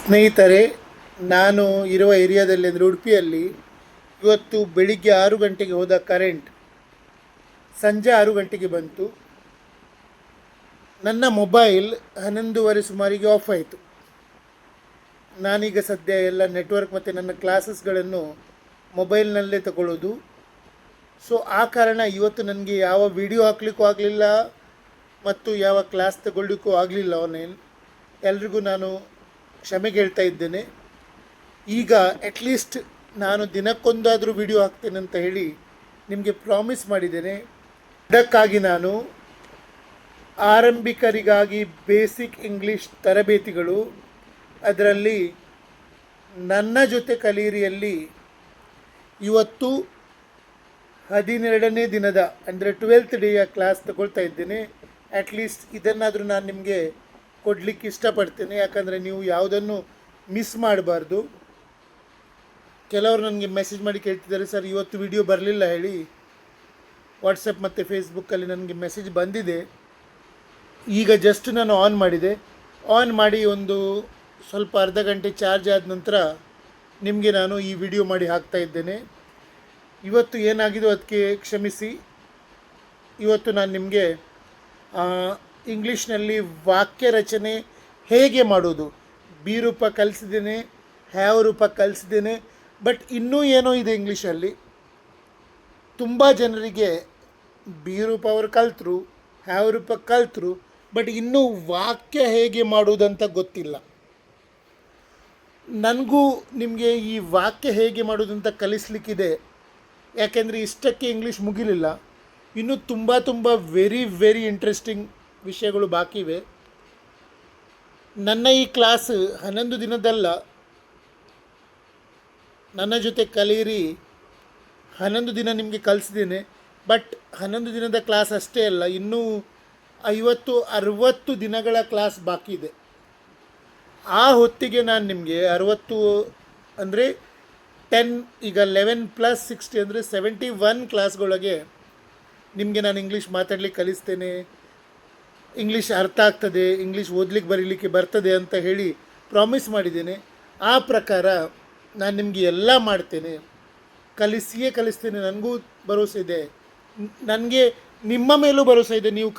ಸ್ನೇಹಿತರೆ, ನಾನು ಇರುವ ಏರಿಯಾದಲ್ಲಿ ಅಂದರೆ ಉಡುಪಿಯಲ್ಲಿ ಇವತ್ತು ಬೆಳಿಗ್ಗೆ 6 ಗಂಟೆಗೆ ಹೋದ ಕರೆಂಟ್ ಸಂಜೆ 6 ಗಂಟೆಗೆ ಬಂತು. ನನ್ನ ಮೊಬೈಲ್ 11:30 ಸುಮಾರಿಗೆ ಆಫ್ ಆಯಿತು. ನಾನೀಗ ಸದ್ಯ ಎಲ್ಲ ನೆಟ್ವರ್ಕ್ ಮತ್ತು ನನ್ನ ಕ್ಲಾಸಸ್ಗಳನ್ನು ಮೊಬೈಲ್ನಲ್ಲೇ ತಗೊಳ್ಳೋದು. ಸೊ ಆ ಕಾರಣ ಇವತ್ತು ನನಗೆ ಯಾವ ವಿಡಿಯೋ ಹಾಕಲಿಕ್ಕೂ ಆಗಲಿಲ್ಲ ಮತ್ತು ಯಾವ ಕ್ಲಾಸ್ ತಗೊಳ್ಳಿಕ್ಕೂ ಆಗಲಿಲ್ಲ ಆನ್ಲೈನ್. ಎಲ್ರಿಗೂ ನಾನು ಕ್ಷಮೆ ಕೇಳ್ತಾ ಇದ್ದೇನೆ. ಈಗ ಅಟ್ಲೀಸ್ಟ್ ನಾನು ದಿನಕ್ಕೊಂದಾದರೂ ವಿಡಿಯೋ ಹಾಕ್ತೇನೆ ಅಂತ ಹೇಳಿ ನಿಮಗೆ ಪ್ರಾಮಿಸ್ ಮಾಡಿದ್ದೇನೆ. ಅದಕ್ಕಾಗಿ ನಾನು ಆರಂಭಿಕರಿಗಾಗಿ ಬೇಸಿಕ್ ಇಂಗ್ಲೀಷ್ ತರಬೇತಿಗಳು, ಅದರಲ್ಲಿ ನನ್ನ ಜೊತೆ ಕಲಿಯಿರಿಯಲ್ಲಿ ಇವತ್ತು 12ನೇ ದಿನದ ಅಂದರೆ 12th ಡೇಯ ಕ್ಲಾಸ್ ತಗೊಳ್ತಾ ಇದ್ದೇನೆ. ಅಟ್ಲೀಸ್ಟ್ ಇದನ್ನಾದರೂ ನಾನು ನಿಮಗೆ ಕೊಡಲಿಕ್ಕೆ ಇಷ್ಟಪಡ್ತೇನೆ, ಯಾಕಂದರೆ ನೀವು ಯಾವುದನ್ನು ಮಿಸ್ ಮಾಡಬಾರ್ದು. ಕೆಲವರು ನನಗೆ ಮೆಸೇಜ್ ಮಾಡಿ ಕೇಳ್ತಿದ್ದಾರೆ, ಸರ್ ಇವತ್ತು ವಿಡಿಯೋ ಬರಲಿಲ್ಲ ಹೇಳಿ. ವಾಟ್ಸಪ್ ಮತ್ತು ಫೇಸ್ಬುಕ್ಕಲ್ಲಿ ನನಗೆ ಮೆಸೇಜ್ ಬಂದಿದೆ. ಈಗ ಜಸ್ಟ್ ನಾನು ಆನ್ ಮಾಡಿ ಒಂದು ಸ್ವಲ್ಪ ಅರ್ಧ ಗಂಟೆ ಚಾರ್ಜ್ ಆದ ನಂತರ ನಿಮಗೆ ನಾನು ಈ ವಿಡಿಯೋ ಮಾಡಿ ಹಾಕ್ತಾ ಇದ್ದೇನೆ. ಇವತ್ತು ಏನಾಗಿದೆಯೋ ಅದಕ್ಕೆ ಕ್ಷಮಿಸಿ. ಇವತ್ತು ನಾನು ನಿಮಗೆ ಇಂಗ್ಲೀಷ್ನಲ್ಲಿ ವಾಕ್ಯ ರಚನೆ ಹೇಗೆ ಮಾಡೋದು, ಬಿ ರೂಪ ಕಲಿಸಿದ್ದೇನೆ, ಹ್ಯಾವ್ ರೂಪ ಕಲಿಸಿದ್ದೇನೆ. ಬಟ್ ಇನ್ನೂ ಏನೋ ಇದೆ ಇಂಗ್ಲೀಷಲ್ಲಿ. ತುಂಬ ಜನರಿಗೆ ಬಿ ರೂಪ ಅವರು ಕಲಿತರು, ಹ್ಯಾವ್ ರೂಪ ಕಲಿತರು, ಬಟ್ ಇನ್ನೂ ವಾಕ್ಯ ಹೇಗೆ ಮಾಡೋದಂತ ಗೊತ್ತಿಲ್ಲ. ನನಗೂ ನಿಮಗೆ ಈ ವಾಕ್ಯ ಹೇಗೆ ಮಾಡೋದಂತ ಕಲಿಸ್ಲಿಕ್ಕಿದೆ, ಯಾಕೆಂದರೆ ಇಷ್ಟಕ್ಕೆ ಇಂಗ್ಲೀಷ್ ಮುಗಿಲಿಲ್ಲ. ಇನ್ನೂ ತುಂಬ ವೆರಿ ವೆರಿ ಇಂಟ್ರೆಸ್ಟಿಂಗ್ ವಿಷಯಗಳು ಬಾಕಿ ಇವೆ. ನನ್ನ ಈ ಕ್ಲಾಸ್ 11 ದಿನದಲ್ಲ, ನನ್ನ ಜೊತೆ ಕಲಿಯಿರಿ 11 ದಿನ ನಿಮಗೆ ಕಲಿಸಿದ್ದೇನೆ. ಬಟ್ 11 ದಿನದ ಕ್ಲಾಸ್ ಅಷ್ಟೇ ಅಲ್ಲ, ಇನ್ನೂ 50-60 ದಿನಗಳ ಕ್ಲಾಸ್ ಬಾಕಿ ಇದೆ. ಆ ಹೊತ್ತಿಗೆ ನಾನು ನಿಮಗೆ 60 ಅಂದರೆ 10, ಈಗ 11 + 60 ಅಂದರೆ 71 ಕ್ಲಾಸ್ಗಳೊಳಗೆ ನಿಮಗೆ ನಾನು ಇಂಗ್ಲೀಷ್ ಮಾತಾಡಲಿಕ್ಕೆ ಕಲಿಸ್ತೇನೆ. ಇಂಗ್ಲೀಷ್ ಅರ್ಥ ಆಗ್ತದೆ, ಇಂಗ್ಲೀಷ್ ಓದಲಿಕ್ಕೆ ಬರೀಲಿಕ್ಕೆ ಬರ್ತದೆ ಅಂತ ಹೇಳಿ ಪ್ರಾಮಿಸ್ ಮಾಡಿದ್ದೇನೆ. ಆ ಪ್ರಕಾರ ನಾನು ನಿಮಗೆ ಎಲ್ಲ ಮಾಡ್ತೇನೆ, ಕಲಿಸಿಯೇ ಕಲಿಸ್ತೇನೆ. ನನಗೂ ಭರವಸೆ ಇದೆ, ನನಗೆ ನಿಮ್ಮ ಮೇಲೂ ಭರವಸೆ ಇದೆ, ನೀವು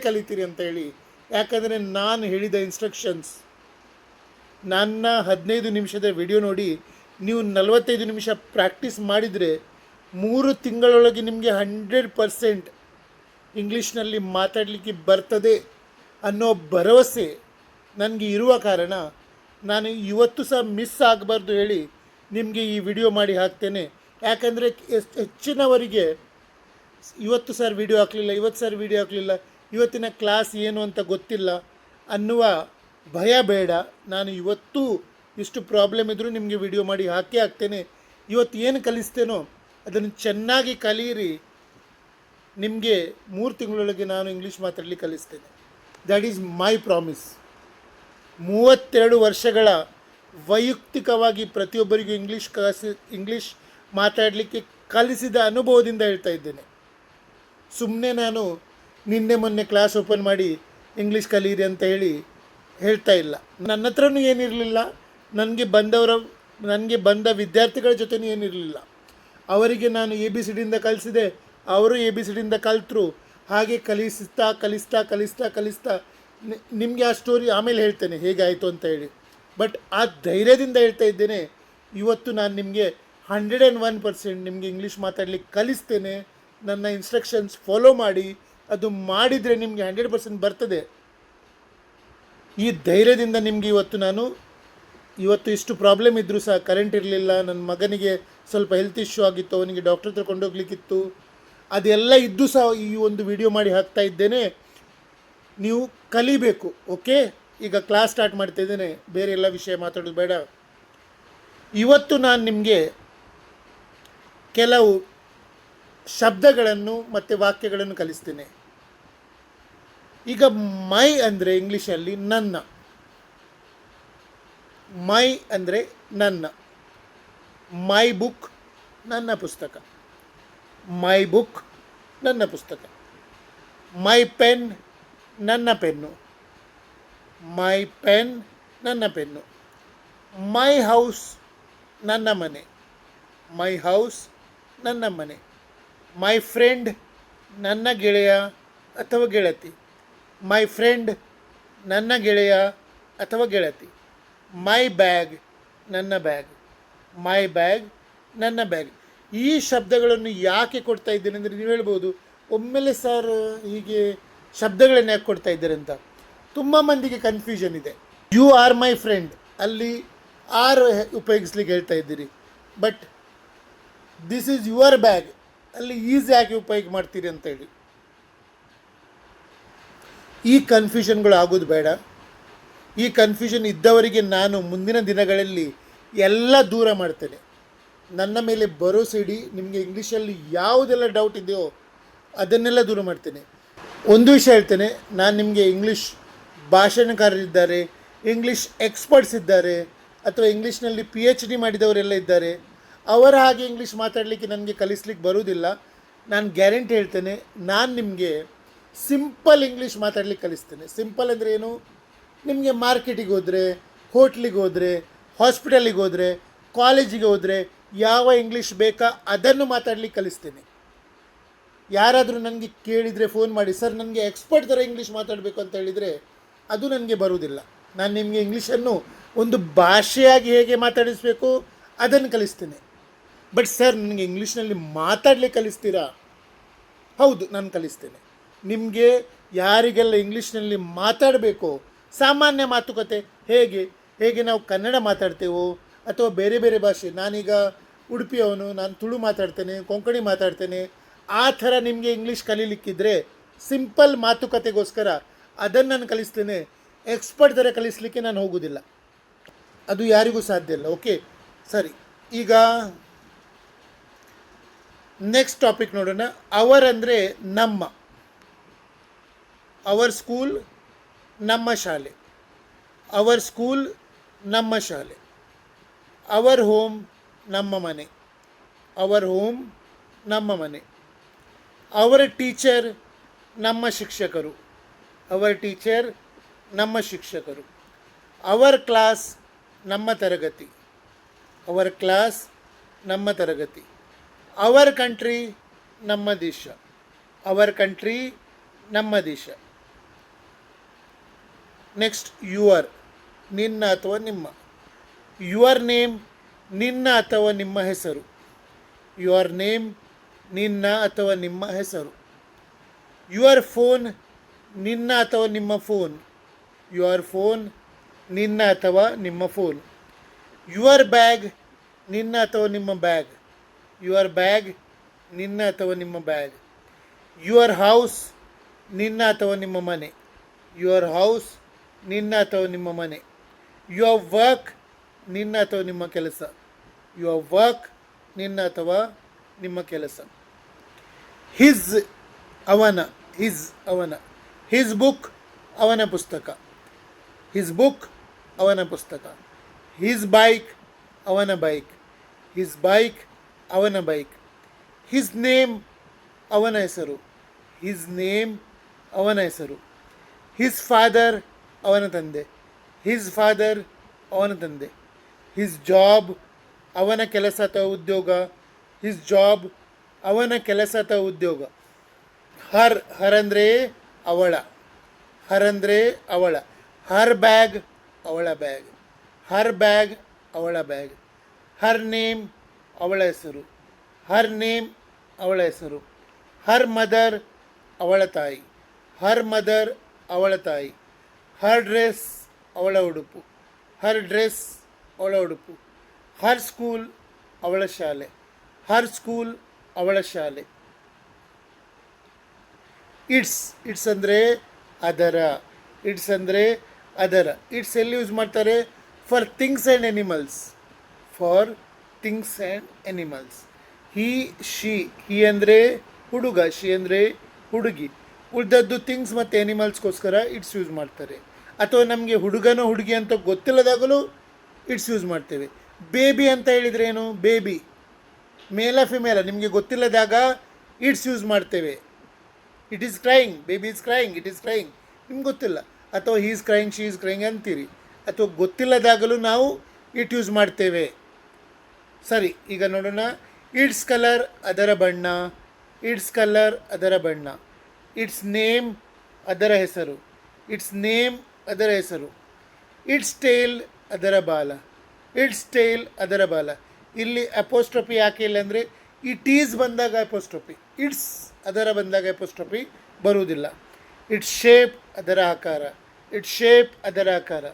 ಕಲಿತೀರಿ ಅಂತ ಹೇಳಿ. ಯಾಕಂದರೆ ನಾನು ಹೇಳಿದ ಇನ್ಸ್ಟ್ರಕ್ಷನ್ಸ್, ನನ್ನ 15 ನಿಮಿಷದ ವಿಡಿಯೋ ನೋಡಿ ನೀವು 45 ನಿಮಿಷ ಪ್ರಾಕ್ಟೀಸ್ ಮಾಡಿದರೆ 3 ತಿಂಗಳೊಳಗೆ ನಿಮಗೆ 100% ಇಂಗ್ಲೀಷ್ನಲ್ಲಿ ಮಾತಾಡಲಿಕ್ಕೆ ಬರ್ತದೆ ಅನ್ನೋ ಭರವಸೆ ನನಗೆ ಇರುವ ಕಾರಣ ನಾನು ಇವತ್ತು ಸಹ ಮಿಸ್ ಆಗಬಾರ್ದು ಹೇಳಿ ನಿಮಗೆ ಈ ವಿಡಿಯೋ ಮಾಡಿ ಹಾಕ್ತೇನೆ. ಯಾಕಂದರೆ ಹೆಚ್ಚಿನವರಿಗೆ ಇವತ್ತು ಸರ್ ವಿಡಿಯೋ ಹಾಕಲಿಲ್ಲ, ಇವತ್ತಿನ ಕ್ಲಾಸ್ ಏನು ಅಂತ ಗೊತ್ತಿಲ್ಲ ಅನ್ನುವ ಭಯ ಬೇಡ. ನಾನು ಇವತ್ತು ಇಷ್ಟು ಪ್ರಾಬ್ಲಮ್ ಇದ್ದರೂ ನಿಮಗೆ ವಿಡಿಯೋ ಮಾಡಿ ಹಾಕ್ತೇನೆ. ಇವತ್ತು ಏನು ಕಲಿಸ್ತೇನೋ ಅದನ್ನು ಚೆನ್ನಾಗಿ ಕಲಿಯಿರಿ. ನಿಮಗೆ 3 ತಿಂಗಳೊಳಗೆ ನಾನು ಇಂಗ್ಲೀಷ್ ಮಾತಾಡಲಿಕ್ಕೆ ಕಲಿಸ್ತೇನೆ. That is my promise. 32 ವರ್ಷಗಳ ವೈಯಕ್ತಿಕವಾಗಿ ಪ್ರತಿಯೊಬ್ಬರಿಗೂ ಇಂಗ್ಲೀಷ್ ಮಾತಾಡಲಿಕ್ಕೆ ಕಲಿಸಿದ ಅನುಭವದಿಂದ ಹೇಳ್ತಾ ಇದ್ದೇನೆ. ಸುಮ್ಮನೆ ನಾನು ನಿನ್ನೆ ಮೊನ್ನೆ ಕ್ಲಾಸ್ ಓಪನ್ ಮಾಡಿ ಇಂಗ್ಲೀಷ್ ಕಲೀರಿ ಅಂತ ಹೇಳ್ತಾ ಇಲ್ಲ. ನನ್ನ ಹತ್ರನೂ ಏನಿರಲಿಲ್ಲ, ನನಗೆ ಬಂದ ವಿದ್ಯಾರ್ಥಿಗಳ ಜೊತೆನೂ ಏನಿರಲಿಲ್ಲ. ಅವರಿಗೆ ನಾನು ABCDಯಿಂದ ಕಲಿಸಿದೆ, ಅವರು ABCDಯಿಂದ ಕಲಿತರು. ಹಾಗೆ ಕಲಿಸ್ತಾ ನಿಮಗೆ ಆ ಸ್ಟೋರಿ ಆಮೇಲೆ ಹೇಳ್ತೇನೆ ಹೇಗಾಯಿತು ಅಂತ ಹೇಳಿ. ಬಟ್ ಆ ಧೈರ್ಯದಿಂದ ಹೇಳ್ತಾ ಇದ್ದೇನೆ, ಇವತ್ತು ನಾನು ನಿಮಗೆ 101% ನಿಮಗೆ ಇಂಗ್ಲೀಷ್ ಮಾತಾಡಲಿಕ್ಕೆ ಕಲಿಸ್ತೇನೆ. ನನ್ನ ಇನ್ಸ್ಟ್ರಕ್ಷನ್ಸ್ ಫಾಲೋ ಮಾಡಿ, ಅದು ಮಾಡಿದರೆ ನಿಮಗೆ 100% ಬರ್ತದೆ. ಈ ಧೈರ್ಯದಿಂದ ನಿಮಗೆ ಇವತ್ತು ಇಷ್ಟು ಪ್ರಾಬ್ಲಮ್ ಇದ್ದರೂ ಸಹ ಕರೆಂಟ್ ಇರಲಿಲ್ಲ, ನನ್ನ ಮಗನಿಗೆ ಸ್ವಲ್ಪ ಹೆಲ್ತ್ ಇಶ್ಯೂ ಆಗಿತ್ತು, ಅವನಿಗೆ ಡಾಕ್ಟರ್ ಹತ್ರ ಕೊಂಡೋಗ್ಲಿಕ್ಕಿತ್ತು, ಅದೆಲ್ಲ ಇದ್ದು ಸಹ ಈ ಒಂದು ವಿಡಿಯೋ ಮಾಡಿ ಹಾಕ್ತಾ ಇದ್ದೇನೆ. ನೀವು ಕಲಿಬೇಕು. ಓಕೆ, ಈಗ ಕ್ಲಾಸ್ ಸ್ಟಾರ್ಟ್ ಮಾಡ್ತಾ ಇದ್ದೇನೆ, ಬೇರೆ ಎಲ್ಲ ವಿಷಯ ಮಾತಾಡೋದು ಬೇಡ. ಇವತ್ತು ನಾನು ನಿಮಗೆ ಕೆಲವು ಶಬ್ದಗಳನ್ನು ಮತ್ತು ವಾಕ್ಯಗಳನ್ನು ಕಲಿಸ್ತೇನೆ. ಈಗ ಮೈ ಅಂದರೆ ಇಂಗ್ಲೀಷಲ್ಲಿ ನನ್ನ, ಮೈ ಅಂದರೆ ನನ್ನ. ಮೈ ಬುಕ್ ನನ್ನ ಪುಸ್ತಕ, ಮೈ ಬುಕ್ ನನ್ನ ಪುಸ್ತಕ. ಮೈ ಪೆನ್ ನನ್ನ ಪೆನ್ನು, ಮೈ ಪೆನ್ ನನ್ನ ಪೆನ್ನು. ಮೈ ಹೌಸ್ ನನ್ನ ಮನೆ, ಮೈ ಹೌಸ್ ನನ್ನ ಮನೆ. ಮೈ ಫ್ರೆಂಡ್ ನನ್ನ ಗೆಳೆಯ ಅಥವಾ ಗೆಳತಿ, ಮೈ ಫ್ರೆಂಡ್ ನನ್ನ ಗೆಳೆಯ ಅಥವಾ ಗೆಳತಿ. ಮೈ ಬ್ಯಾಗ್ ನನ್ನ ಬ್ಯಾಗ್, ಮೈ ಬ್ಯಾಗ್ ನನ್ನ ಬ್ಯಾಗ್. ಈ ಶಬ್ದಗಳನ್ನು ಯಾಕೆ ಕೊಡ್ತಾ ಇದ್ದೇನೆ ಅಂದರೆ ನೀವು ಹೇಳ್ಬೋದು ಒಮ್ಮೆಲೆ ಸರ್ ಹೀಗೆ ಶಬ್ದಗಳನ್ನು ಯಾಕೆ ಕೊಡ್ತಾ ಇದ್ದಾರೆ ಅಂತ. ತುಂಬ ಮಂದಿಗೆ ಕನ್ಫ್ಯೂಷನ್ ಇದೆ. ಯು ಆರ್ ಮೈ ಫ್ರೆಂಡ್ ಅಲ್ಲಿ ಆರ್ ಉಪಯೋಗಿಸ್ಲಿಕ್ಕೆ ಹೇಳ್ತಾ ಇದ್ದೀರಿ, but this is your bag ಅಲ್ಲಿ ಈಸ್ ಯಾಕೆ ಉಪಯೋಗ ಮಾಡ್ತೀರಿ ಅಂತೇಳಿ. ಈ ಕನ್ಫ್ಯೂಷನ್ಗಳು ಆಗೋದು ಬೇಡ. ಈ ಕನ್ಫ್ಯೂಷನ್ ಇದ್ದವರಿಗೆ ನಾನು ಮುಂದಿನ ದಿನಗಳಲ್ಲಿ ಎಲ್ಲ ದೂರ ಮಾಡ್ತೇನೆ. ನನ್ನ ಮೇಲೆ ಭರೋಸೆ ಇಡಿ. ನಿಮಗೆ ಇಂಗ್ಲೀಷಲ್ಲಿ ಯಾವುದೆಲ್ಲ ಡೌಟ್ ಇದೆಯೋ ಅದನ್ನೆಲ್ಲ ದೂರ ಮಾಡ್ತೇನೆ. ಒಂದು ವಿಷಯ ಹೇಳ್ತೇನೆ, ನಾನು ನಿಮಗೆ ಇಂಗ್ಲೀಷ್ ಭಾಷಣಕಾರರಿದ್ದಾರೆ, ಇಂಗ್ಲೀಷ್ ಎಕ್ಸ್ಪರ್ಟ್ಸ್ ಇದ್ದಾರೆ, ಅಥವಾ ಇಂಗ್ಲೀಷ್ನಲ್ಲಿ PhD ಮಾಡಿದವರೆಲ್ಲ ಇದ್ದಾರೆ. ಅವರ ಹಾಗೆ ಇಂಗ್ಲೀಷ್ ಮಾತಾಡಲಿಕ್ಕೆ ನನಗೆ ಕಲಿಸ್ಲಿಕ್ಕೆ ಬರುವುದಿಲ್ಲ. ನಾನು ಗ್ಯಾರಂಟಿ ಹೇಳ್ತೇನೆ, ನಾನು ನಿಮಗೆ ಸಿಂಪಲ್ ಇಂಗ್ಲೀಷ್ ಮಾತಾಡಲಿಕ್ಕೆ ಕಲಿಸ್ತೇನೆ. ಸಿಂಪಲ್ ಅಂದರೆ ಏನು? ನಿಮಗೆ ಮಾರ್ಕೆಟಿಗೆ ಹೋದರೆ, ಹೋಟ್ಲಿಗೆ ಹೋದರೆ, ಹಾಸ್ಪಿಟಲಿಗೆ ಹೋದರೆ, ಕಾಲೇಜಿಗೆ ಹೋದರೆ ಯಾವ ಇಂಗ್ಲೀಷ್ ಬೇಕಾ ಅದನ್ನು ಮಾತಾಡಲಿಕ್ಕೆ ಕಲಿಸ್ತೇನೆ. ಯಾರಾದರೂ ನನಗೆ ಕೇಳಿದರೆ ಫೋನ್ ಮಾಡಿ, ಸರ್ ನನಗೆ ಎಕ್ಸ್ಪರ್ಟ್ ಥರ ಇಂಗ್ಲೀಷ್ ಮಾತಾಡಬೇಕು ಅಂತ ಹೇಳಿದರೆ ಅದು ನನಗೆ ಬರುವುದಿಲ್ಲ. ನಾನು ನಿಮಗೆ ಇಂಗ್ಲೀಷನ್ನು ಒಂದು ಭಾಷೆಯಾಗಿ ಹೇಗೆ ಮಾತಾಡಿಸಬೇಕು ಅದನ್ನು ಕಲಿಸ್ತೇನೆ. ಬಟ್ ಸರ್ ನನಗೆ ಇಂಗ್ಲೀಷ್ನಲ್ಲಿ ಮಾತಾಡಲಿಕ್ಕೆ ಕಲಿಸ್ತೀರಾ? ಹೌದು, ನಾನು ಕಲಿಸ್ತೇನೆ. ನಿಮಗೆ ಯಾರಿಗೆಲ್ಲ ಇಂಗ್ಲೀಷ್ನಲ್ಲಿ ಮಾತಾಡಬೇಕು, ಸಾಮಾನ್ಯ ಮಾತುಕತೆ ಹೇಗೆ ಹೇಗೆ ನಾವು ಕನ್ನಡ ಮಾತಾಡ್ತೇವೋ ಅಥವಾ ಬೇರೆ ಬೇರೆ ಭಾಷೆ, ನಾನೀಗ ಉಡುಪಿಯವನು, ನಾನು ತುಳು ಮಾತಾಡ್ತೇನೆ, ಕೊಂಕಣಿ ಮಾತಾಡ್ತೇನೆ, ಆ ಥರ ನಿಮಗೆ ಇಂಗ್ಲೀಷ್ ಕಲೀಲಿಕ್ಕಿದ್ರೆ ಸಿಂಪಲ್ ಮಾತುಕತೆಗೋಸ್ಕರ ಅದನ್ನು ನಾನು ಕಲಿಸ್ತೇನೆ. ಎಕ್ಸ್ಪರ್ಟ್ ಥರ ಕಲಿಸಲಿಕ್ಕೆ ನಾನು ಹೋಗೋದಿಲ್ಲ, ಅದು ಯಾರಿಗೂ ಸಾಧ್ಯ ಇಲ್ಲ. ಓಕೆ, ಸರಿ. ಈಗ ನೆಕ್ಸ್ಟ್ ಟಾಪಿಕ್ ನೋಡೋಣ. ಅವರ್ ಅಂದರೆ ನಮ್ಮ. ಅವರ್ ಸ್ಕೂಲ್ ನಮ್ಮ ಶಾಲೆ, ಅವರ್ ಸ್ಕೂಲ್ ನಮ್ಮ ಶಾಲೆ. ಅವರ್ ಹೋಮ್ ನಮ್ಮ ಮನೆ, ಅವರ್ ಹೋಮ್ ನಮ್ಮ ಮನೆ. ಅವರ ಟೀಚರ್ ನಮ್ಮ ಶಿಕ್ಷಕರು, ಅವರ್ ಟೀಚರ್ ನಮ್ಮ ಶಿಕ್ಷಕರು. ಅವರ್ ಕ್ಲಾಸ್ ನಮ್ಮ ತರಗತಿ, ಅವರ್ ಕ್ಲಾಸ್ ನಮ್ಮ ತರಗತಿ. ಅವರ್ ಕಂಟ್ರಿ ನಮ್ಮ ದೇಶ, ಅವರ್ ಕಂಟ್ರಿ ನಮ್ಮ ದೇಶ. ನೆಕ್ಸ್ಟ್ ಯುವರ್, ನಿನ್ನ ಅಥವಾ ನಿಮ್ಮ. ಯುವರ್ ನೇಮ್ ನಿನ್ನ ಅಥವಾ ನಿಮ್ಮ ಹೆಸರು, ಯುವರ್ ನೇಮ್ ನಿನ್ನ ಅಥವಾ ನಿಮ್ಮ ಹೆಸರು. ಯುವರ್ ಫೋನ್ ನಿನ್ನ ಅಥವಾ ನಿಮ್ಮ ಫೋನ್, ಯುವರ್ ಫೋನ್ ನಿನ್ನ ಅಥವಾ ನಿಮ್ಮ ಫೋನ್. ಯುವರ್ ಬ್ಯಾಗ್ ನಿನ್ನ ಅಥವಾ ನಿಮ್ಮ ಬ್ಯಾಗ್, ಯುವರ್ ಬ್ಯಾಗ್ ನಿನ್ನ ಅಥವಾ ನಿಮ್ಮ ಬ್ಯಾಗ್. ಯುವರ್ ಹೌಸ್ ನಿನ್ನ ಅಥವಾ ನಿಮ್ಮ ಮನೆ, ಯುವರ್ ಹೌಸ್ ನಿನ್ನ ಅಥವಾ ನಿಮ್ಮ ಮನೆ. ಯುವರ್ ವರ್ಕ್ ನಿನ್ನ ಅಥವಾ ನಿಮ್ಮ ಕೆಲಸ, ಯುವರ್ ವರ್ಕ್ ನಿನ್ನ ಅಥವಾ ನಿಮ್ಮ ಕೆಲಸ. ಹಿಸ್ ಅವನ, ಹಿಸ್ ಅವನ. ಹಿಸ್ ಬುಕ್ ಅವನ ಪುಸ್ತಕ, ಹಿಸ್ ಬುಕ್ ಅವನ ಪುಸ್ತಕ. ಹಿಸ್ ಬೈಕ್ ಅವನ ಬೈಕ್, ಹಿಸ್ ಬೈಕ್ ಅವನ ಬೈಕ್. ಹಿಸ್ ನೇಮ್ ಅವನ ಹೆಸರು, ಹಿಸ್ ನೇಮ್ ಅವನ ಹೆಸರು. ಹಿಸ್ ಫಾದರ್ ಅವನ ತಂದೆ, ಹಿಸ್ ಫಾದರ್ ಅವನ ತಂದೆ. ಹಿಸ್ ಜಾಬ್ ಅವನ ಕೆಲಸ ಅಥವಾ ಉದ್ಯೋಗ, ಹಿಸ್ ಜಾಬ್ ಅವನ ಕೆಲಸ ಅಥವಾ ಉದ್ಯೋಗ. ಹರ್, ಹರ್ ಅಂದರೆ ಅವಳ, ಹರ್ ಅಂದರೆ ಅವಳ. ಹರ್ ಬ್ಯಾಗ್ ಅವಳ ಬ್ಯಾಗ್, ಹರ್ ಬ್ಯಾಗ್ ಅವಳ ಬ್ಯಾಗ್. ಹರ್ ನೇಮ್ ಅವಳ ಹೆಸರು, ಹರ್ ನೇಮ್ ಅವಳ ಹೆಸರು. ಹರ್ ಮದರ್ ಅವಳ ತಾಯಿ, ಹರ್ ಮದರ್ ಅವಳ ತಾಯಿ. ಹರ್ ಡ್ರೆಸ್ ಅವಳ ಉಡುಪು, ಹರ್ ಡ್ರೆಸ್ ಅವಳ ಉಡುಪು. ಹರ್ ಸ್ಕೂಲ್ ಅವಳ ಶಾಲೆ, ಹರ್ ಸ್ಕೂಲ್ ಅವಳ ಶಾಲೆ. ಇಟ್ಸ್, ಇಟ್ಸ್ ಅಂದರೆ ಅದರ, ಇಟ್ಸ್ ಅಂದರೆ ಅದರ. ಇಟ್ಸ್ ಎಲ್ಲಿ ಯೂಸ್ ಮಾಡ್ತಾರೆ? For things and animals, for things and animals. He, she. He ಅಂದರೆ ಹುಡುಗ, ಶಿ ಅಂದರೆ ಹುಡುಗಿ. ಉಳಿದದ್ದು ಥಿಂಗ್ಸ್ ಮತ್ತು ಎನಿಮಲ್ಸ್ಗೋಸ್ಕರ ಇಟ್ಸ್ ಯೂಸ್ ಮಾಡ್ತಾರೆ. ಅಥವಾ ನಮಗೆ ಹುಡುಗನೋ ಹುಡುಗಿ ಅಂತ ಗೊತ್ತಿಲ್ಲದಾಗಲೂ ಇಟ್ಸ್ ಯೂಸ್ ಮಾಡ್ತೇವೆ. ಬೇಬಿ ಅಂತ ಹೇಳಿದರೆ ಏನು? ಬೇಬಿ ಮೇಲ ಫಿಮೇಲ ನಿಮಗೆ ಗೊತ್ತಿಲ್ಲದಾಗ ಇಟ್ಸ್ ಯೂಸ್ ಮಾಡ್ತೇವೆ. It is crying, baby is crying, it is crying, ನಿಮ್ಗೆ ಗೊತ್ತಿಲ್ಲ. ಅಥವಾ he is crying, she is crying ಅಂತೀರಿ. ಅಥವಾ ಗೊತ್ತಿಲ್ಲದಾಗಲೂ ನಾವು ಇಟ್ ಯೂಸ್ ಮಾಡ್ತೇವೆ. ಸರಿ, ಈಗ ನೋಡೋಣ. ಇಟ್ಸ್ ಕಲರ್ ಅದರ ಬಣ್ಣ, ಇಟ್ಸ್ ಕಲರ್ ಅದರ ಬಣ್ಣ. ಇಟ್ಸ್ ನೇಮ್ ಅದರ ಹೆಸರು, ಇಟ್ಸ್ ನೇಮ್ ಅದರ ಹೆಸರು. ಇಟ್ಸ್ ಟೇಲ್ ಅದರ ಬಾಲ, ಇಟ್ಸ್ ಟೇಲ್ ಅದರ ಬಾಲ. ಇಲ್ಲಿ ಅಪೋಸ್ಟ್ರಫಿ ಯಾಕೆ ಇಲ್ಲ ಅಂದರೆ ಇಟ್ ಈಸ್ ಬಂದಾಗ ಅಪೋಸ್ಟ್ರಫಿ, ಇಟ್ಸ್ ಅದರ ಬಂದಾಗ ಅಪೋಸ್ಟ್ರಫಿ ಬರುವುದಿಲ್ಲ. ಇಟ್ಸ್ ಶೇಪ್ ಅದರ ಆಕಾರ, ಇಟ್ಸ್ ಶೇಪ್ ಅದರ ಆಕಾರ.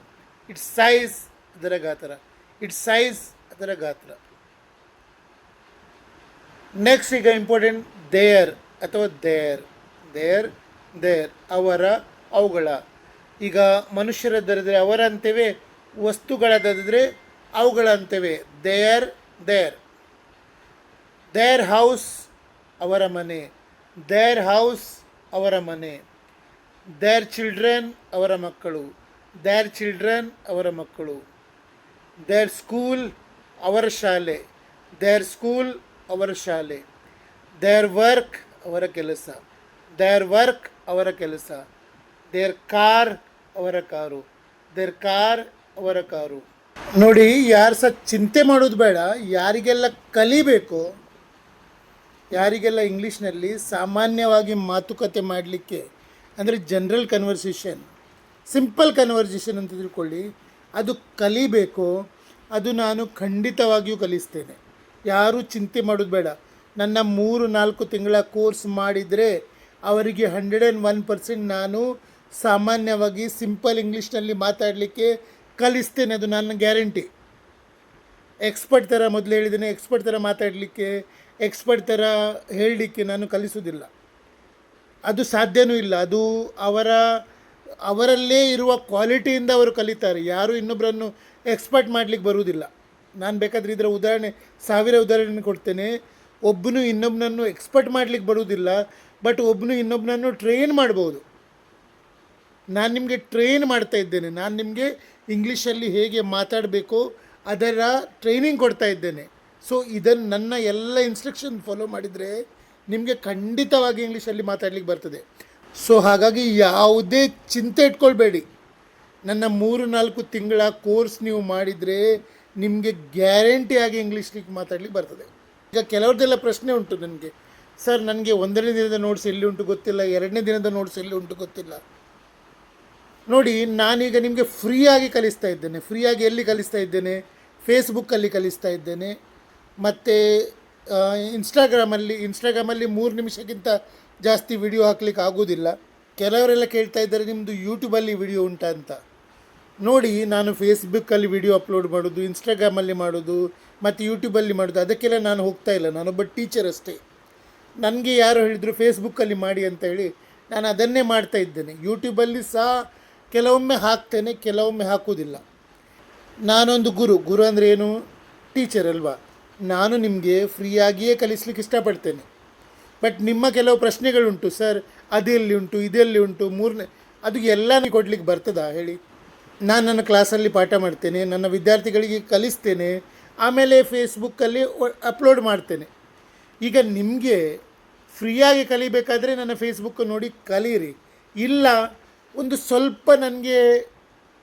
ಇಟ್ಸ್ ಸೈಜ್ ಅದರ ಗಾತ್ರ, ಇಟ್ಸ್ ಸೈಜ್ ಅದರ ಗಾತ್ರ. ನೆಕ್ಸ್ಟ್ ಈಗ ಇಂಪಾರ್ಟೆಂಟ್ ದೇರ್ ಅಥವಾ ದೇರ್. ದೇರ್ ದೇರ್ ಅವರ ಅವುಗಳ. ಈಗ ಮನುಷ್ಯರದ್ದರೆ ಅವರ ಅಂತೇವೆ, ವಸ್ತುಗಳದಾದರೆ ಅವುಗಳ ಅಂತೇವೆ. Their their. ದೇರ್ ಹೌಸ್ ಅವರ ಮನೆ, ದೇರ್ ಹೌಸ್ ಅವರ ಮನೆ. ದೇರ್ ಚಿಲ್ಡ್ರನ್ ಅವರ ಮಕ್ಕಳು, ದೇರ್ ಚಿಲ್ಡ್ರನ್ ಅವರ ಮಕ್ಕಳು. ದೇರ್ ಸ್ಕೂಲ್ ಅವರ ಶಾಲೆ, ದೇರ್ ಸ್ಕೂಲ್ ಅವರ ಶಾಲೆ. ದೇರ್ ವರ್ಕ್ ಅವರ ಕೆಲಸ, ದೇರ್ ವರ್ಕ್ ಅವರ ಕೆಲಸ. ದೇರ್ ಕಾರ್ ಅವರ ಕಾರು, ದೇರ್ ಕಾರ್ ಅವರ ಕಾರು. ನೋಡಿ, ಯಾರು ಸಹ ಚಿಂತೆ ಮಾಡೋದು ಬೇಡ. ಯಾರಿಗೆಲ್ಲ ಕಲಿಬೇಕು, ಯಾರಿಗೆಲ್ಲ ಇಂಗ್ಲೀಷ್ನಲ್ಲಿ ಸಾಮಾನ್ಯವಾಗಿ ಮಾತುಕತೆ ಮಾಡಲಿಕ್ಕೆ ಅಂದರೆ ಜನರಲ್ ಕನ್ವರ್ಸೇಷನ್, ಸಿಂಪಲ್ ಕನ್ವರ್ಸೇಷನ್ ಅಂತ ತಿಳ್ಕೊಳ್ಳಿ, ಅದು ಕಲಿಬೇಕು, ಅದು ನಾನು ಖಂಡಿತವಾಗಿಯೂ ಕಲಿಸ್ತೇನೆ. ಯಾರೂ ಚಿಂತೆ ಮಾಡೋದು ಬೇಡ. ನನ್ನ 3-4 ತಿಂಗಳ ಕೋರ್ಸ್ ಮಾಡಿದರೆ ಅವರಿಗೆ 101% ನಾನು ಸಾಮಾನ್ಯವಾಗಿ ಸಿಂಪಲ್ ಇಂಗ್ಲೀಷ್ನಲ್ಲಿ ಮಾತಾಡಲಿಕ್ಕೆ ಕಲಿಸ್ತೇನೆ. ಅದು ನನ್ನ ಗ್ಯಾರಂಟಿ. ಎಕ್ಸ್ಪರ್ಟ್ ಥರ ಮೊದಲು ಹೇಳಿದ್ದೇನೆ, ಎಕ್ಸ್ಪರ್ಟ್ ಥರ ಮಾತಾಡಲಿಕ್ಕೆ, ಎಕ್ಸ್ಪರ್ಟ್ ಥರ ಹೇಳಲಿಕ್ಕೆ ನಾನು ಕಲಿಸೋದಿಲ್ಲ. ಅದು ಸಾಧ್ಯವೂ ಇಲ್ಲ. ಅದು ಅವರಲ್ಲೇ ಇರುವ ಕ್ವಾಲಿಟಿಯಿಂದ ಅವರು ಕಲಿತಾರೆ. ಯಾರು ಇನ್ನೊಬ್ಬರನ್ನು ಎಕ್ಸ್ಪರ್ಟ್ ಮಾಡಲಿಕ್ಕೆ ಬರುವುದಿಲ್ಲ. ನಾನು ಬೇಕಾದರೆ ಇದರ ಉದಾಹರಣೆ 1000 ಉದಾಹರಣೆ ಕೊಡ್ತೇನೆ. ಒಬ್ಬನು ಇನ್ನೊಬ್ಬನನ್ನು ಎಕ್ಸ್ಪರ್ಟ್ ಮಾಡಲಿಕ್ಕೆ ಬರುವುದಿಲ್ಲ, ಬಟ್ ಒಬ್ಬನು ಇನ್ನೊಬ್ಬನನ್ನು ಟ್ರೈನ್ ಮಾಡ್ಬೋದು. ನಾನು ನಿಮಗೆ ಟ್ರೈನ್ ಮಾಡ್ತಾ ಇದ್ದೇನೆ. ನಾನು ನಿಮಗೆ ಇಂಗ್ಲೀಷಲ್ಲಿ ಹೇಗೆ ಮಾತಾಡಬೇಕು ಅದರ ಟ್ರೈನಿಂಗ್ ಕೊಡ್ತಾ ಇದ್ದೇನೆ. ಸೊ ಇದನ್ನು ನನ್ನ ಎಲ್ಲ ಇನ್ಸ್ಟ್ರಕ್ಷನ್ ಫಾಲೋ ಮಾಡಿದರೆ ನಿಮಗೆ ಖಂಡಿತವಾಗಿ ಇಂಗ್ಲೀಷಲ್ಲಿ ಮಾತಾಡಲಿಕ್ಕೆ ಬರ್ತದೆ. ಸೊ ಹಾಗಾಗಿ ಯಾವುದೇ ಚಿಂತೆ ಇಟ್ಕೊಳ್ಬೇಡಿ. ನನ್ನ 3-4 ತಿಂಗಳ ಕೋರ್ಸ್ ನೀವು ಮಾಡಿದರೆ ನಿಮಗೆ ಗ್ಯಾರಂಟಿಯಾಗಿ ಇಂಗ್ಲೀಷ್ಲಿಗೆ ಮಾತಾಡಲಿಕ್ಕೆ ಬರ್ತದೆ. ಈಗ ಕೆಲವ್ರದ್ದೆಲ್ಲ ಪ್ರಶ್ನೆ ಉಂಟು ನನಗೆ, ಸರ್ ನನಗೆ 1ನೇ ದಿನದ ನೋಟ್ಸ್ ಎಲ್ಲಿ ಉಂಟು ಗೊತ್ತಿಲ್ಲ, 2ನೇ ದಿನದ ನೋಟ್ಸ್ ಎಲ್ಲಿ ಉಂಟು ಗೊತ್ತಿಲ್ಲ. ನೋಡಿ, ನಾನೀಗ ನಿಮಗೆ ಫ್ರೀಯಾಗಿ ಕಲಿಸ್ತಾ ಇದ್ದೇನೆ. ಫ್ರೀಯಾಗಿ ಎಲ್ಲಿ ಕಲಿಸ್ತಾ ಇದ್ದೇನೆ? ಫೇಸ್ಬುಕ್ಕಲ್ಲಿ ಕಲಿಸ್ತಾ ಇದ್ದೇನೆ, ಮತ್ತು ಇನ್ಸ್ಟಾಗ್ರಾಮಲ್ಲಿ 3 ನಿಮಿಷಕ್ಕಿಂತ ಜಾಸ್ತಿ ವಿಡಿಯೋ ಹಾಕ್ಲಿಕ್ಕೆ ಆಗೋದಿಲ್ಲ. ಕೆಲವರೆಲ್ಲ ಕೇಳ್ತಾ ಇದ್ದಾರೆ ನಿಮ್ಮದು ಯೂಟ್ಯೂಬಲ್ಲಿ ವಿಡಿಯೋ ಉಂಟಾ ಅಂತ. ನೋಡಿ, ನಾನು ಫೇಸ್ಬುಕ್ಕಲ್ಲಿ ವಿಡಿಯೋ ಅಪ್ಲೋಡ್ ಮಾಡೋದು, ಇನ್ಸ್ಟಾಗ್ರಾಮಲ್ಲಿ ಮಾಡೋದು ಮತ್ತು ಯೂಟ್ಯೂಬಲ್ಲಿ ಮಾಡೋದು, ಅದಕ್ಕೆಲ್ಲ ನಾನು ಹೋಗ್ತಾ ಇಲ್ಲ. ನಾನೊಬ್ಬ ಟೀಚರ್ ಅಷ್ಟೇ. ನನಗೆ ಯಾರು ಹೇಳಿದರು ಫೇಸ್ಬುಕ್ಕಲ್ಲಿ ಮಾಡಿ ಅಂತ ಹೇಳಿ, ನಾನು ಅದನ್ನೇ ಮಾಡ್ತಾ ಇದ್ದೇನೆ. ಯೂಟ್ಯೂಬಲ್ಲಿ ಸಹ ಕೆಲವೊಮ್ಮೆ ಹಾಕ್ತೇನೆ, ಕೆಲವೊಮ್ಮೆ ಹಾಕೋದಿಲ್ಲ. ನಾನೊಂದು ಗುರು ಅಂದರೆ ಏನು? ಟೀಚರ್ ಅಲ್ವಾ. ನಾನು ನಿಮಗೆ ಫ್ರೀಯಾಗಿಯೇ ಕಲಿಸ್ಲಿಕ್ಕೆ ಇಷ್ಟಪಡ್ತೇನೆ. ಬಟ್ ನಿಮ್ಮ ಕೆಲವು ಪ್ರಶ್ನೆಗಳುಂಟು, ಸರ್ ಅದೆಲ್ಲಿ ಉಂಟು, ಇದೆಲ್ಲಿ ಉಂಟು, ಅದು ಎಲ್ಲ ಕೊಡಲಿಕ್ಕೆ ಬರ್ತದಾ ಹೇಳಿ? ನಾನು ನನ್ನ ಕ್ಲಾಸಲ್ಲಿ ಪಾಠ ಮಾಡ್ತೇನೆ, ನನ್ನ ವಿದ್ಯಾರ್ಥಿಗಳಿಗೆ ಕಲಿಸ್ತೇನೆ, ಆಮೇಲೆ ಫೇಸ್ಬುಕ್ಕಲ್ಲಿ ಅಪ್ಲೋಡ್ ಮಾಡ್ತೇನೆ. ಈಗ ನಿಮಗೆ ಫ್ರೀಯಾಗಿ ಕಲಿಬೇಕಾದ್ರೆ ನನ್ನ ಫೇಸ್ಬುಕ್ ನೋಡಿ ಕಲೀರಿ. ಇಲ್ಲ ಒಂದು ಸ್ವಲ್ಪ ನನಗೆ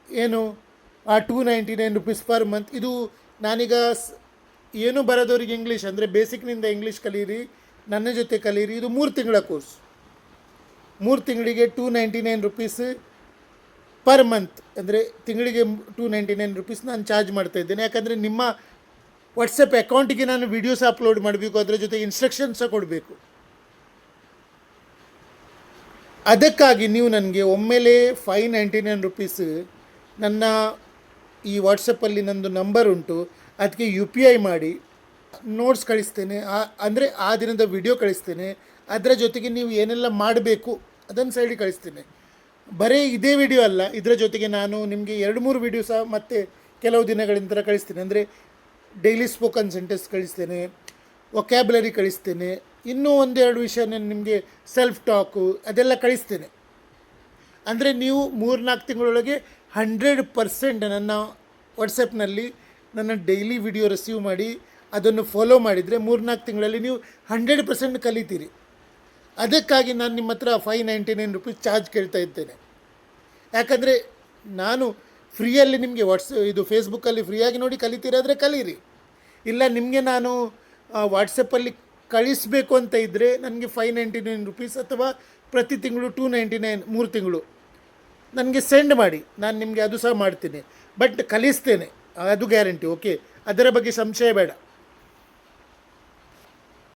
ಏನು $299 ಪರ್ ಮಂತ್, ಇದು ನಾನೀಗ ಏನು ಬರೋದವ್ರಿಗೆ ಇಂಗ್ಲೀಷ್ ಅಂದರೆ ಬೇಸಿಕ್ನಿಂದ ಇಂಗ್ಲೀಷ್ ಕಲೀರಿ, ನನ್ನ ಜೊತೆ ಕಲೀರಿ. ಇದು 3 ತಿಂಗಳ ಕೋರ್ಸ್. 3 ತಿಂಗಳಿಗೆ $299 ಪರ್ ಮಂತ್, ಅಂದರೆ ತಿಂಗಳಿಗೆ $299 ನಾನು ಚಾರ್ಜ್ ಮಾಡ್ತಾ ಇದ್ದೇನೆ. ಯಾಕಂದರೆ ನಿಮ್ಮ ವಾಟ್ಸಪ್ ಅಕೌಂಟಿಗೆ ನಾನು ವೀಡಿಯೋಸ್ ಅಪ್ಲೋಡ್ ಮಾಡಬೇಕು, ಅದರ ಜೊತೆ ಇನ್ಸ್ಟ್ರಕ್ಷನ್ಸ್ ಸಹ ಕೊಡಬೇಕು. ಅದಕ್ಕಾಗಿ ನೀವು ನನಗೆ ಒಮ್ಮೆಲೇ $599 ನನ್ನ ಈ ವಾಟ್ಸಪ್ಪಲ್ಲಿ ನಂದು ನಂಬರ್ ಉಂಟು, ಅದಕ್ಕೆ UPI ಮಾಡಿ ನೋಟ್ಸ್ ಕಳಿಸ್ತೇನೆ. ಅಂದರೆ ಆ ದಿನದ ವಿಡಿಯೋ ಕಳಿಸ್ತೇನೆ. ಅದರ ಜೊತೆಗೆ ನೀವು ಏನೆಲ್ಲ ಮಾಡಬೇಕು ಅದನ್ನು ಸೈಡಿಗೆ ಕಳಿಸ್ತೇನೆ. ಬರೀ ಇದೇ ವಿಡಿಯೋ ಅಲ್ಲ, ಇದರ ಜೊತೆಗೆ ನಾನು ನಿಮಗೆ 2-3 ವಿಡಿಯೋ ಸಹ ಮತ್ತೆ ಕೆಲವು ದಿನಗಳ ನಂತರ ಕಳಿಸ್ತೇನೆ. ಅಂದರೆ ಡೈಲಿ ಸ್ಪೋಕನ್ ಸೆಂಟೆನ್ಸ್ ಕಳಿಸ್ತೇನೆ, ವೊಕ್ಯಾಬ್ಯುಲರಿ ಕಳಿಸ್ತೇನೆ, ಇನ್ನೂ 1-2 ವಿಷಯ ನಿಮಗೆ ಸೆಲ್ಫ್ ಟಾಕು ಅದೆಲ್ಲ ಕಳಿಸ್ತೇನೆ. ಅಂದರೆ ನೀವು 3-4 ತಿಂಗಳೊಳಗೆ 100% ನನ್ನ ವಾಟ್ಸಪ್ನಲ್ಲಿ ನನ್ನ ಡೈಲಿ ವಿಡಿಯೋ ರಿಸೀವ್ ಮಾಡಿ ಅದನ್ನು ಫಾಲೋ ಮಾಡಿದರೆ 3-4 ತಿಂಗಳಲ್ಲಿ ನೀವು 100% ಕಲಿತೀರಿ. ಅದಕ್ಕಾಗಿ ನಾನು ನಿಮ್ಮ ಹತ್ರ $599 ಚಾರ್ಜ್ ಕೇಳ್ತಾ ಇದ್ದೇನೆ. ಯಾಕಂದರೆ ನಾನು ಫ್ರೀಯಲ್ಲಿ ನಿಮಗೆ ಇದು ಫೇಸ್ಬುಕ್ಕಲ್ಲಿ ಫ್ರೀಯಾಗಿ ನೋಡಿ ಕಲಿತೀರಾದರೆ ಕಲೀರಿ. ಇಲ್ಲ ನಿಮಗೆ ನಾನು ವಾಟ್ಸಪ್ಪಲ್ಲಿ ಕಳಿಸಬೇಕು ಅಂತ ಇದ್ದರೆ ನನಗೆ ₹599 ಅಥವಾ ಪ್ರತಿ ತಿಂಗಳು $299 3 ತಿಂಗಳು ನನಗೆ ಸೆಂಡ್ ಮಾಡಿ, ನಾನು ನಿಮಗೆ ಅದು ಸಹ ಮಾಡ್ತೀನಿ. ಬಟ್ ಕಲಿಸ್ತೇನೆ, ಅದು ಗ್ಯಾರಂಟಿ. ಓಕೆ, ಅದರ ಬಗ್ಗೆ ಸಂಶಯ ಬೇಡ.